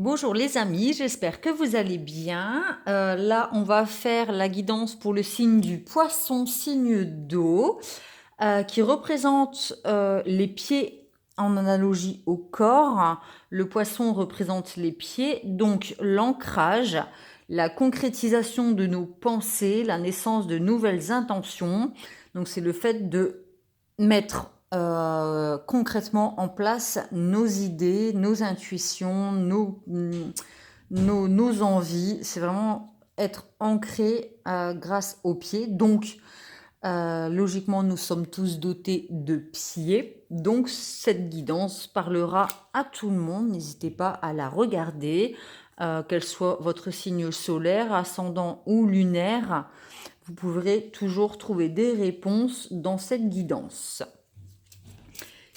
Bonjour les amis, j'espère que vous allez bien. Là, on va faire la guidance pour le signe du poisson, signe d'eau, qui représente les pieds en analogie au corps. Le poisson représente les pieds, donc l'ancrage, la concrétisation de nos pensées, la naissance de nouvelles intentions. Donc c'est le fait de mettre concrètement en place nos idées, nos intuitions, nos envies. C'est vraiment être ancré grâce aux pieds. Donc, logiquement, nous sommes tous dotés de pieds. Donc, cette guidance parlera à tout le monde. N'hésitez pas à la regarder, qu'elle soit votre signe solaire, ascendant ou lunaire. Vous pourrez toujours trouver des réponses dans cette guidance.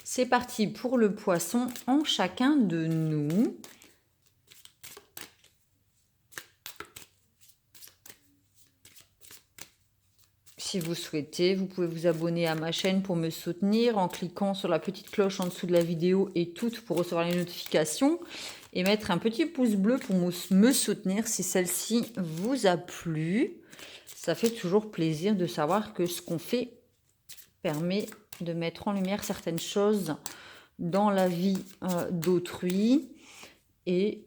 C'est parti pour le poisson en chacun de nous. Si vous souhaitez, vous pouvez vous abonner à ma chaîne pour me soutenir en cliquant sur la petite cloche en dessous de la vidéo et toutes pour recevoir les notifications et mettre un petit pouce bleu pour me soutenir si celle-ci vous a plu. Ça fait toujours plaisir de savoir que ce qu'on fait permet de mettre en lumière certaines choses dans la vie d'autrui. Et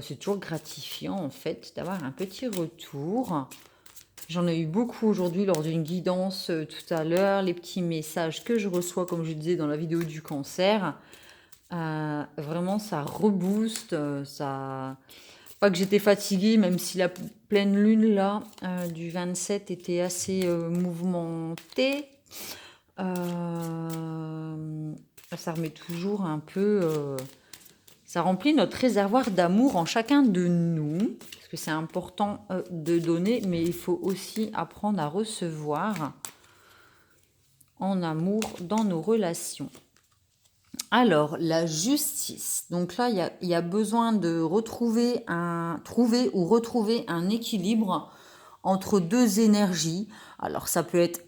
c'est toujours gratifiant en fait d'avoir un petit retour. J'en ai eu beaucoup aujourd'hui lors d'une guidance tout à l'heure. Les petits messages que je reçois, comme je disais dans la vidéo du cancer, vraiment ça rebooste. Pas que j'étais fatiguée, même si la pleine lune là du 27 était assez mouvementée. Ça remet toujours un peu... ça remplit notre réservoir d'amour en chacun de nous, parce que c'est important de donner, mais il faut aussi apprendre à recevoir en amour dans nos relations. Alors, la justice. Donc là, il y a besoin de trouver ou retrouver un équilibre entre deux énergies. Alors, ça peut être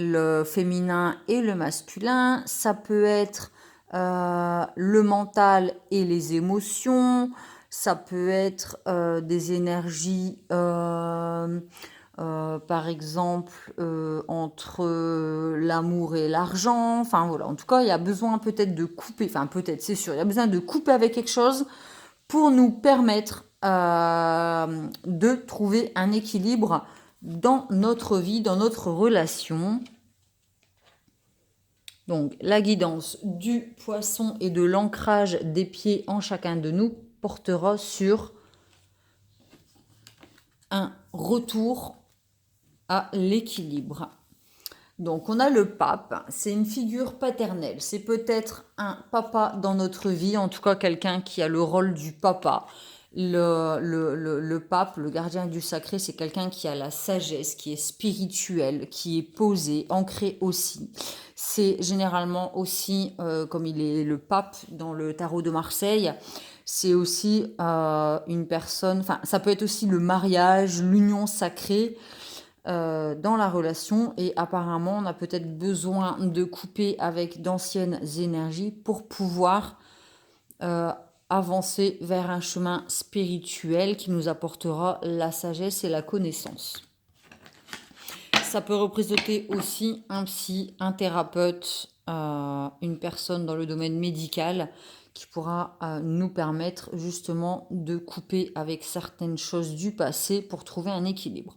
le féminin et le masculin. Ça peut être le mental et les émotions. Ça peut être des énergies... par exemple, entre l'amour et l'argent. Enfin voilà, en tout cas, il y a besoin peut-être de couper, enfin peut-être, c'est sûr, il y a besoin de couper avec quelque chose pour nous permettre de trouver un équilibre dans notre vie, dans notre relation. Donc, la guidance du poisson et de l'ancrage des pieds en chacun de nous portera sur un retour à l'équilibre. Donc on a le pape, c'est une figure paternelle, c'est peut-être un papa dans notre vie, en tout cas quelqu'un qui a le rôle du papa. Le pape, le gardien du sacré, c'est quelqu'un qui a la sagesse, qui est spirituel, qui est posé, ancré aussi. C'est généralement aussi, comme il est le pape dans le tarot de Marseille, c'est aussi une personne, enfin ça peut être aussi le mariage, l'union sacrée, dans la relation, et apparemment on a peut-être besoin de couper avec d'anciennes énergies pour pouvoir avancer vers un chemin spirituel qui nous apportera la sagesse et la connaissance. Ça peut représenter aussi un psy, un thérapeute, une personne dans le domaine médical qui pourra nous permettre justement de couper avec certaines choses du passé pour trouver un équilibre.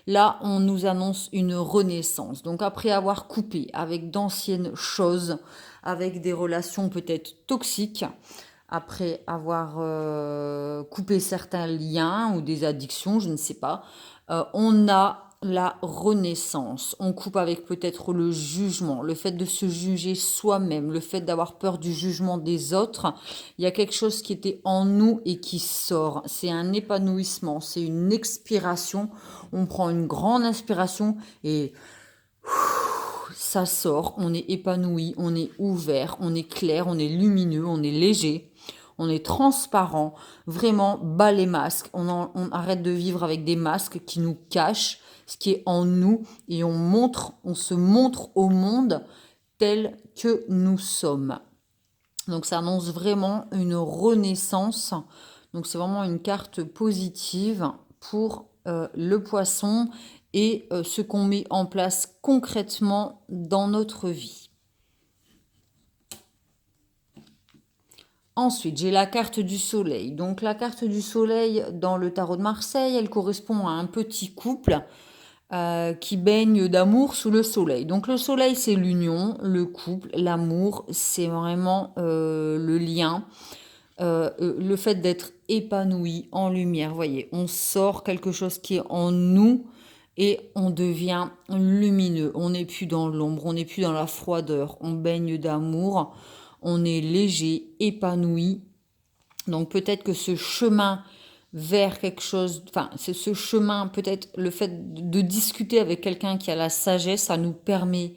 Là, on nous annonce une renaissance. Donc après avoir coupé avec d'anciennes choses, avec des relations peut-être toxiques, après avoir coupé certains liens ou des addictions, je ne sais pas, on a la renaissance. On coupe avec peut-être le jugement, le fait de se juger soi-même, le fait d'avoir peur du jugement des autres. Il y a quelque chose qui était en nous et qui sort. C'est un épanouissement, c'est une expiration. On prend une grande inspiration et ça sort. On est épanoui, on est ouvert, on est clair, on est lumineux, on est léger. On est transparent, vraiment bas les masques. On arrête de vivre avec des masques qui nous cachent ce qui est en nous et on se montre au monde tel que nous sommes. Donc ça annonce vraiment une renaissance. Donc c'est vraiment une carte positive pour le poisson et ce qu'on met en place concrètement dans notre vie. Ensuite, j'ai la carte du soleil. Donc la carte du soleil dans le tarot de Marseille, elle correspond à un petit couple qui baigne d'amour sous le soleil. Donc le soleil, c'est l'union, le couple, l'amour, c'est vraiment le lien. Le fait d'être épanoui en lumière, voyez, on sort quelque chose qui est en nous et on devient lumineux. On n'est plus dans l'ombre, on n'est plus dans la froideur, on baigne d'amour, on est léger, épanoui. Donc peut-être que ce chemin vers quelque chose, enfin c'est ce chemin, peut-être le fait de discuter avec quelqu'un qui a la sagesse, ça nous permet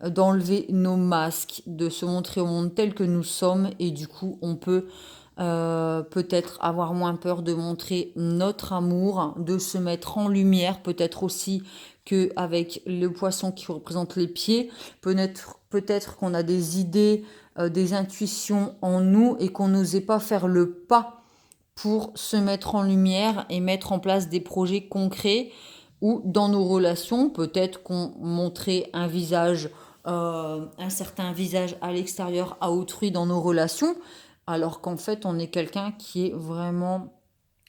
d'enlever nos masques, de se montrer au monde tel que nous sommes et du coup on peut peut-être avoir moins peur de montrer notre amour, de se mettre en lumière, peut-être aussi qu'avec le poisson qui représente les pieds, peut-être qu'on a des idées, des intuitions en nous et qu'on n'osait pas faire le pas pour se mettre en lumière et mettre en place des projets concrets ou dans nos relations, peut-être qu'on montrait un visage, un certain visage à l'extérieur à autrui dans nos relations, alors qu'en fait on est quelqu'un qui est vraiment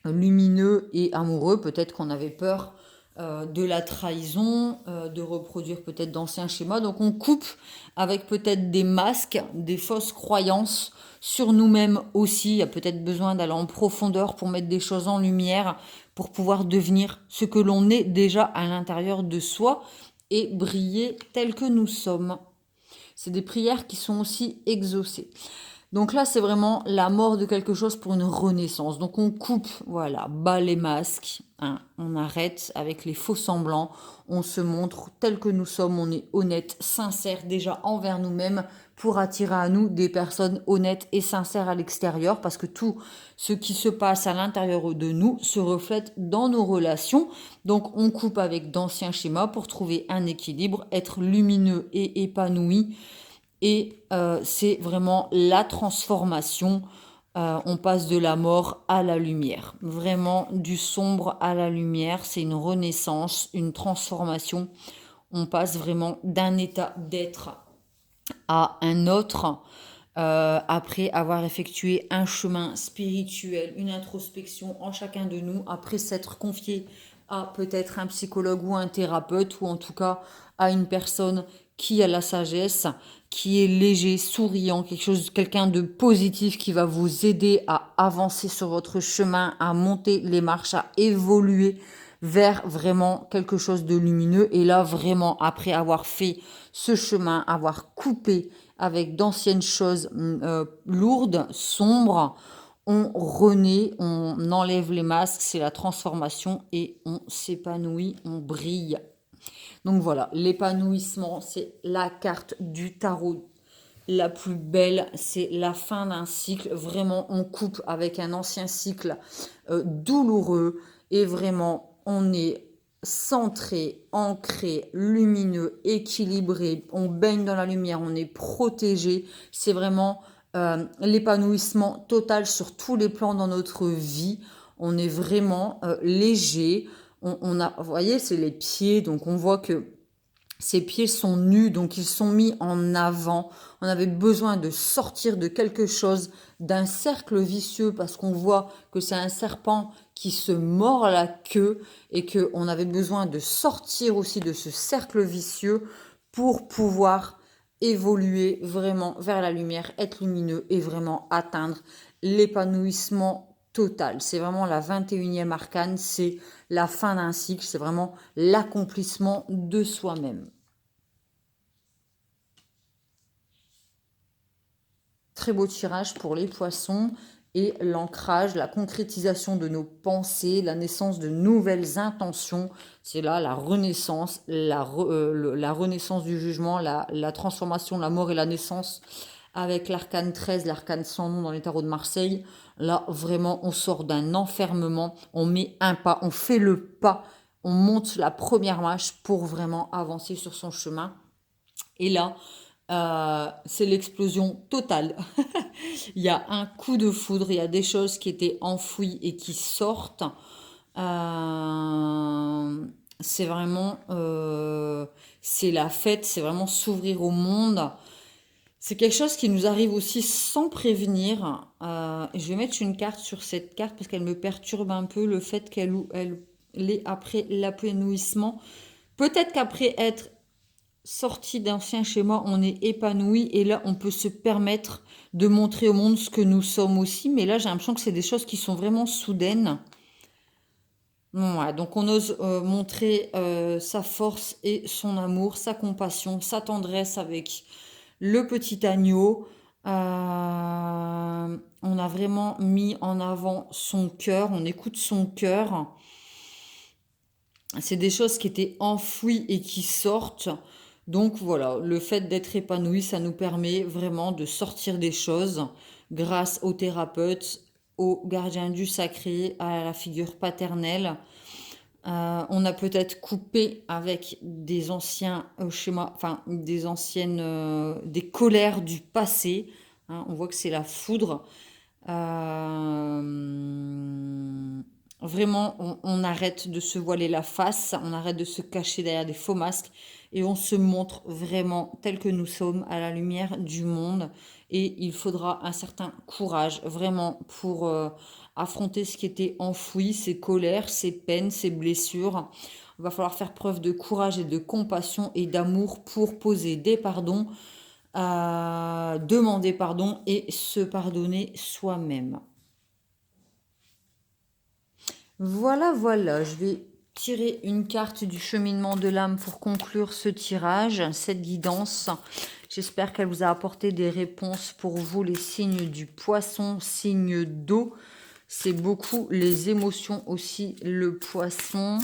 lumineux et amoureux. Peut-être qu'on avait peur de la trahison, de reproduire peut-être d'anciens schémas. Donc on coupe avec peut-être des masques, des fausses croyances sur nous-mêmes aussi. Il y a peut-être besoin d'aller en profondeur pour mettre des choses en lumière, pour pouvoir devenir ce que l'on est déjà à l'intérieur de soi et briller tel que nous sommes. C'est des prières qui sont aussi exaucées. Donc là, c'est vraiment la mort de quelque chose pour une renaissance. Donc on coupe, voilà, bas les masques, hein, on arrête avec les faux semblants, on se montre tel que nous sommes, on est honnête, sincère déjà envers nous-mêmes pour attirer à nous des personnes honnêtes et sincères à l'extérieur, parce que tout ce qui se passe à l'intérieur de nous se reflète dans nos relations. Donc on coupe avec d'anciens schémas pour trouver un équilibre, être lumineux et épanoui. Et c'est vraiment la transformation. On passe de la mort à la lumière. Vraiment du sombre à la lumière. C'est une renaissance, une transformation. On passe vraiment d'un état d'être à un autre après avoir effectué un chemin spirituel, une introspection en chacun de nous, après s'être confié à peut-être un psychologue ou un thérapeute, ou en tout cas à une personne qui a la sagesse, qui est léger, souriant, quelqu'un de positif qui va vous aider à avancer sur votre chemin, à monter les marches, à évoluer vers vraiment quelque chose de lumineux. Et là, vraiment, après avoir fait ce chemin, avoir coupé avec d'anciennes choses lourdes, sombres, on renaît, on enlève les masques, c'est la transformation et on s'épanouit, on brille. Donc voilà, l'épanouissement, c'est la carte du tarot la plus belle, c'est la fin d'un cycle. Vraiment, on coupe avec un ancien cycle douloureux et vraiment, on est centré, ancré, lumineux, équilibré. On baigne dans la lumière, on est protégé. C'est vraiment l'épanouissement total sur tous les plans dans notre vie. On est vraiment léger. Vous voyez, c'est les pieds, donc on voit que ses pieds sont nus, donc ils sont mis en avant. On avait besoin de sortir de quelque chose, d'un cercle vicieux, parce qu'on voit que c'est un serpent qui se mord la queue et qu'on avait besoin de sortir aussi de ce cercle vicieux pour pouvoir évoluer vraiment vers la lumière, être lumineux et vraiment atteindre l'épanouissement total. C'est vraiment la 21e arcane, c'est la fin d'un cycle, c'est vraiment l'accomplissement de soi-même. Très beau tirage pour les poissons et l'ancrage, la concrétisation de nos pensées, la naissance de nouvelles intentions. C'est là la renaissance, la renaissance du jugement, la transformation, la mort et la naissance avec l'arcane 13, l'arcane sans nom dans les tarots de Marseille. Là, vraiment, on sort d'un enfermement, on met un pas, on fait le pas, on monte la première marche pour vraiment avancer sur son chemin. Et là, C'est l'explosion totale. Il y a un coup de foudre, il y a des choses qui étaient enfouies et qui sortent. C'est vraiment, c'est la fête, c'est vraiment s'ouvrir au monde. C'est quelque chose qui nous arrive aussi sans prévenir. Je vais mettre une carte sur cette carte parce qu'elle me perturbe un peu le fait qu'elle est après l'épanouissement. Peut-être qu'après être sorti d'anciens schémas, on est épanoui et là, on peut se permettre de montrer au monde ce que nous sommes aussi. Mais là, j'ai l'impression que c'est des choses qui sont vraiment soudaines. Ouais, donc on ose montrer sa force et son amour, sa compassion, sa tendresse avec le petit agneau. On a vraiment mis en avant son cœur, on écoute son cœur. C'est des choses qui étaient enfouies et qui sortent. Donc voilà, le fait d'être épanoui, ça nous permet vraiment de sortir des choses grâce au thérapeute, au gardien du sacré, à la figure paternelle. On a peut-être coupé avec des anciens schémas, enfin des anciennes, des colères du passé. Hein, on voit que c'est la foudre. Vraiment, on arrête de se voiler la face, on arrête de se cacher derrière des faux masques et on se montre vraiment tel que nous sommes à la lumière du monde. Et il faudra un certain courage vraiment pour affronter ce qui était enfoui, ces colères, ces peines, ces blessures. Il va falloir faire preuve de courage et de compassion et d'amour pour poser des pardons, demander pardon et se pardonner soi-même. Voilà, voilà, je vais tirer une carte du cheminement de l'âme pour conclure ce tirage, cette guidance. J'espère qu'elle vous a apporté des réponses pour vous, les signes du poisson, signe d'eau. C'est beaucoup les émotions aussi, le poisson.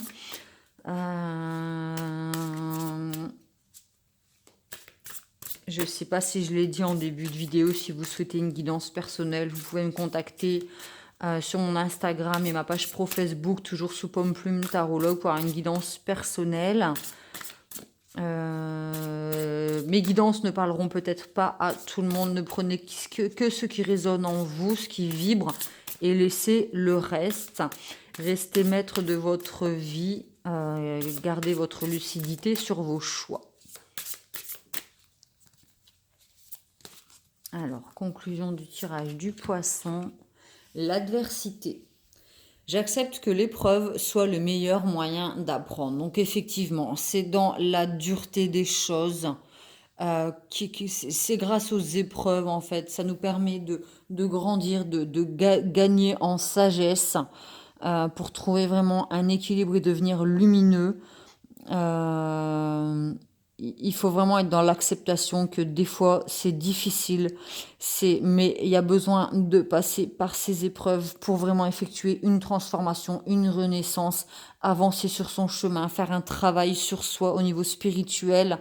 Je ne sais pas si je l'ai dit en début de vidéo, si vous souhaitez une guidance personnelle, vous pouvez me contacter sur mon Instagram et ma page pro Facebook, toujours sous Pomme Plume Tarologue, pour avoir une guidance personnelle. Mes guidances ne parleront peut-être pas à tout le monde. Ne prenez que ce qui résonne en vous, ce qui vibre, et laissez le reste. Restez maître de votre vie. Gardez votre lucidité sur vos choix. Alors, conclusion du tirage du poisson. L'adversité. J'accepte que l'épreuve soit le meilleur moyen d'apprendre. Donc effectivement, c'est dans la dureté des choses, c'est grâce aux épreuves en fait. Ça nous permet de grandir, de gagner en sagesse pour trouver vraiment un équilibre et devenir lumineux. Il faut vraiment être dans l'acceptation que des fois c'est difficile, mais il y a besoin de passer par ces épreuves pour vraiment effectuer une transformation, une renaissance, avancer sur son chemin, faire un travail sur soi au niveau spirituel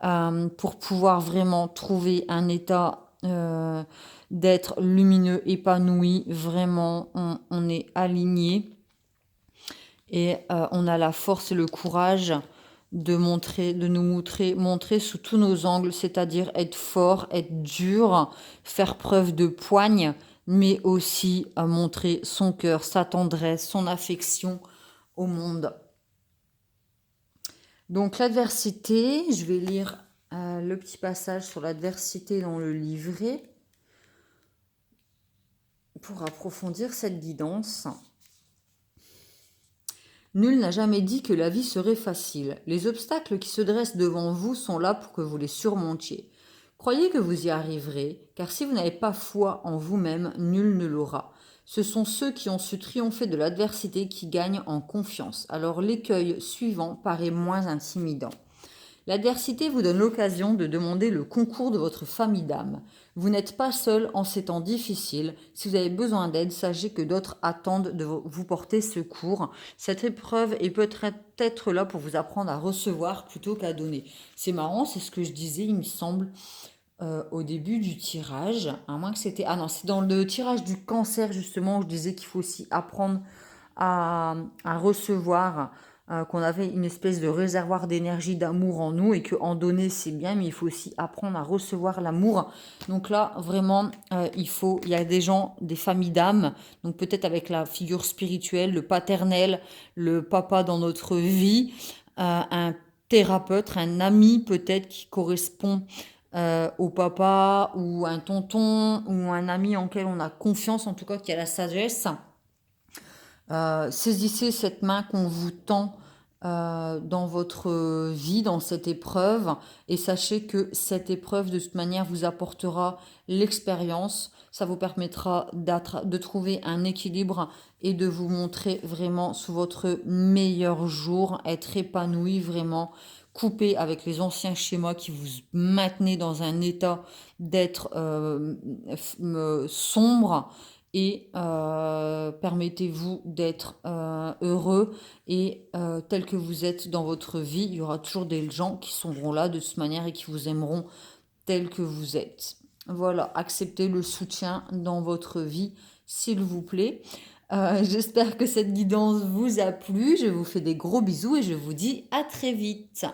pour pouvoir vraiment trouver un état d'être lumineux, épanoui. Vraiment, on est aligné et on a la force et le courage de montrer sous tous nos angles, c'est-à-dire être fort, être dur, faire preuve de poigne, mais aussi montrer son cœur, sa tendresse, son affection au monde. Donc l'adversité, je vais lire le petit passage sur l'adversité dans le livret pour approfondir cette guidance. Nul n'a jamais dit que la vie serait facile. Les obstacles qui se dressent devant vous sont là pour que vous les surmontiez. Croyez que vous y arriverez, car si vous n'avez pas foi en vous-même, nul ne l'aura. Ce sont ceux qui ont su triompher de l'adversité qui gagnent en confiance. Alors l'écueil suivant paraît moins intimidant. L'adversité vous donne l'occasion de demander le concours de votre famille d'âme. Vous n'êtes pas seul en ces temps difficiles. Si vous avez besoin d'aide, sachez que d'autres attendent de vous porter secours. Cette épreuve est peut-être là pour vous apprendre à recevoir plutôt qu'à donner. C'est marrant, c'est ce que je disais, il me semble, au début du tirage. À moins que c'était... Ah non, c'est dans le tirage du cancer, justement, où je disais qu'il faut aussi apprendre à recevoir qu'on avait une espèce de réservoir d'énergie, d'amour en nous et que en donner c'est bien, mais il faut aussi apprendre à recevoir l'amour. Donc là, vraiment, il y a des gens, des familles d'âmes, donc peut-être avec la figure spirituelle, le paternel, le papa dans notre vie, un thérapeute, un ami peut-être qui correspond au papa ou un tonton ou un ami en quel on a confiance, en tout cas qui a la sagesse. Saisissez cette main qu'on vous tend dans votre vie, dans cette épreuve, et sachez que cette épreuve, de toute manière, vous apportera l'expérience. Ça vous permettra de trouver un équilibre et de vous montrer vraiment sous votre meilleur jour, être épanoui vraiment, coupé avec les anciens schémas qui vous maintenaient dans un état d'être sombre et permettez-vous d'être heureux et tel que vous êtes dans votre vie. Il y aura toujours des gens qui seront là de toute manière et qui vous aimeront tel que vous êtes. Voilà, acceptez le soutien dans votre vie, s'il vous plaît. J'espère que cette guidance vous a plu. Je vous fais des gros bisous et je vous dis à très vite.